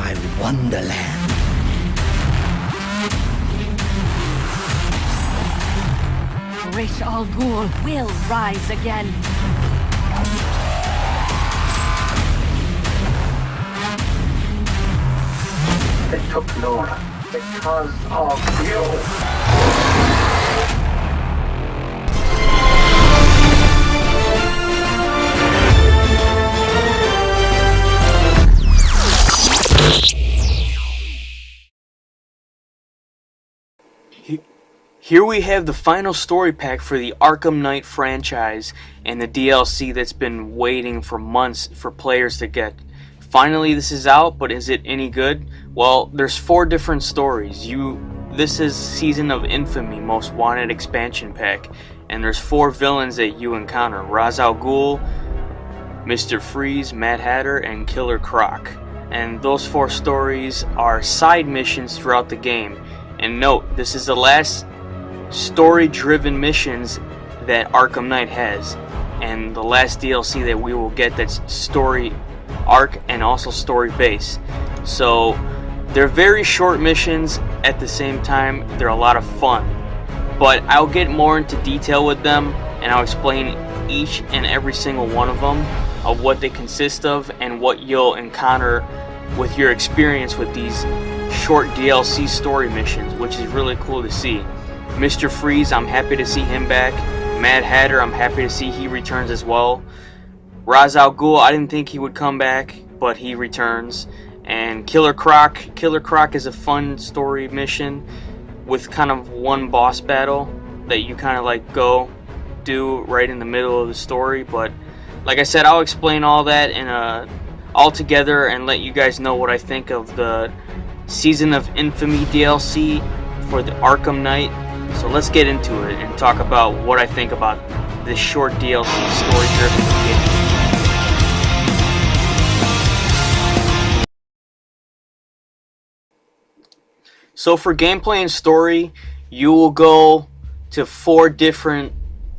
my wonderland. Great Al Ghul will rise again. They took Nora because of you. Here we have the final story pack for the Arkham Knight franchise and the DLC that's been waiting for months for players to get. Finally this is out, but is it any good? Well, there's 4 different stories. This is Season of Infamy Most Wanted expansion pack, and there's 4 villains that you encounter: Ra's al Ghul, Mr. Freeze, Mad Hatter, and Killer Croc. And those 4 stories are side missions throughout the game. And note, this is the last story-driven missions that Arkham Knight has, and the last DLC that we will get that's story arc and also story base. So they're very short missions. At the same time, they're a lot of fun, but I'll get more into detail with them, and I'll explain each and every single one of them, of what they consist of and what you'll encounter with your experience with these short DLC story missions, which is really cool to see. Mr. Freeze, I'm happy to see him back. Mad Hatter, I'm happy to see he returns as well. Ra's al Ghul, I didn't think he would come back, but he returns. And Killer Croc is a fun story mission with kind of one boss battle that you kind of like go do right in the middle of the story. But like I said, I'll explain all that in all together and let you guys know what I think of the Season of Infamy DLC for the Arkham Knight. So let's get into it and talk about what I think about this short DLC story-driven game. So for gameplay and story, you will go to 4 different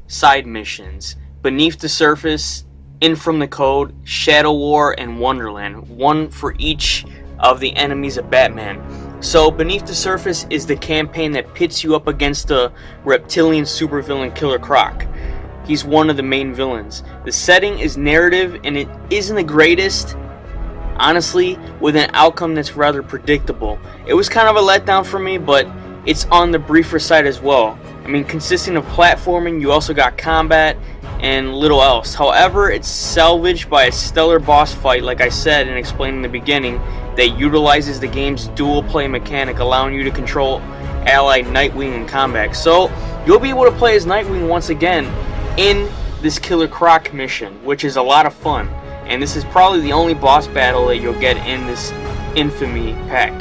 side missions: Beneath the Surface, In From the Code, Shadow War, and Wonderland. 1 for each of the enemies of Batman. So Beneath the Surface is the campaign that pits you up against the reptilian supervillain Killer Croc. He's one of the main villains. The setting is narrative, and it isn't the greatest, honestly, with an outcome that's rather predictable. It was kind of a letdown for me, but it's on the briefer side as well. I mean, consisting of platforming, you also got combat and little else. However, it's salvaged by a stellar boss fight, like I said and explained in the beginning, that utilizes the game's dual play mechanic, allowing you to control ally Nightwing in combat. So you'll be able to play as Nightwing once again in this Killer Croc mission, which is a lot of fun. And this is probably the only boss battle that you'll get in this Infamy pack.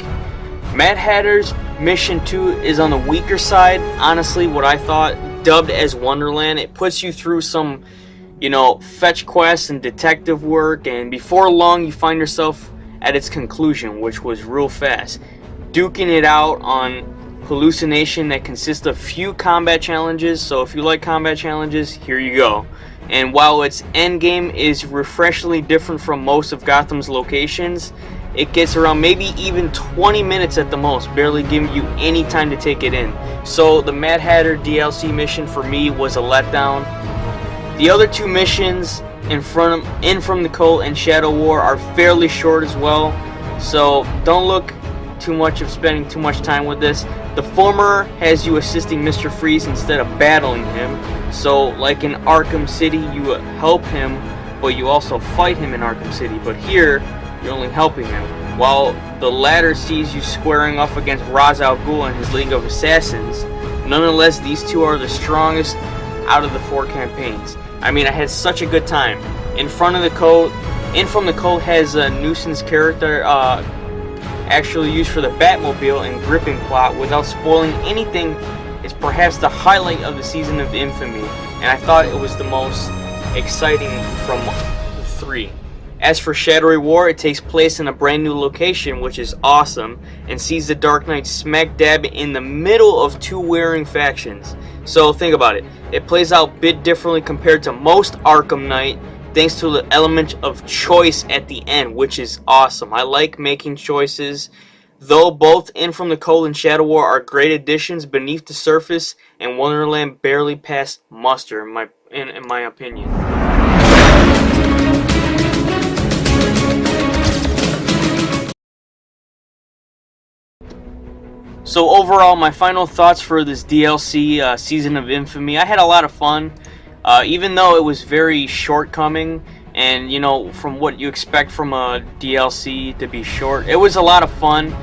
Mad Hatter's mission 2 is on the weaker side. Honestly, what I thought, dubbed as Wonderland, it puts you through some, fetch quests and detective work, and before long you find yourself at its conclusion, which was real fast, duking it out on hallucination that consists of few combat challenges. So if you like combat challenges, here you go. And while its endgame is refreshingly different from most of Gotham's locations, it gets around maybe even 20 minutes at the most, barely giving you any time to take it in. So the Mad Hatter DLC mission for me was a letdown. The other 2 missions, In From the Code and Shadow War, are fairly short as well, so don't look too much of spending too much time with this. The former has you assisting Mr. Freeze instead of battling him. So like in Arkham City, you help him, but you also fight him in Arkham City. But here, you're only helping him, while the latter sees you squaring off against Ra's al Ghul and his League of Assassins. Nonetheless, these 2 are the strongest out of the 4 campaigns. I mean, I had such a good time. In From the Code has a nuisance character actually used for the Batmobile and gripping plot. Without spoiling anything, it's perhaps the highlight of the Season of Infamy, and I thought it was the most exciting from the 3. As for Shadow War, it takes place in a brand new location, which is awesome, and sees the Dark Knight smack dab in the middle of 2 warring factions. So think about it. It plays out a bit differently compared to most Arkham Knight thanks to the element of choice at the end, which is awesome. I like making choices. Though both In From the Cold and Shadow War are great additions, Beneath the Surface and Wonderland barely pass muster in my opinion. So overall, my final thoughts for this DLC Season of Infamy. I had a lot of fun, even though it was very shortcoming, and you know, from what you expect from a DLC to be short, it was a lot of fun.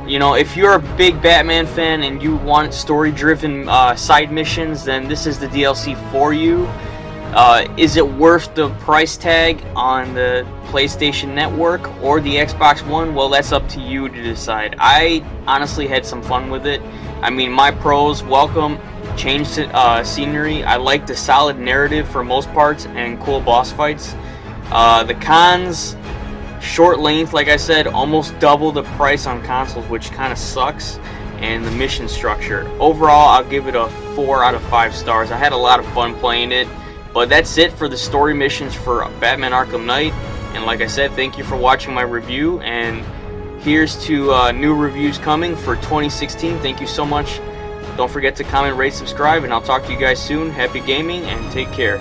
You know, if you're a big Batman fan and you want story-driven side missions, then this is the DLC for you. Is it worth the price tag on the PlayStation Network or the Xbox One? Well, that's up to you to decide. I honestly had some fun with it. I mean, my pros: welcome changed scenery. I like the solid narrative for most parts and cool boss fights. The cons: short length, like I said, almost double the price on consoles, which kind of sucks. And the mission structure. Overall, I'll give it a 4 out of 5 stars. I had a lot of fun playing it. But that's it for the story missions for Batman Arkham Knight. And like I said, thank you for watching my review. And here's to new reviews coming for 2016. Thank you so much. Don't forget to comment, rate, subscribe, and I'll talk to you guys soon. Happy gaming and take care.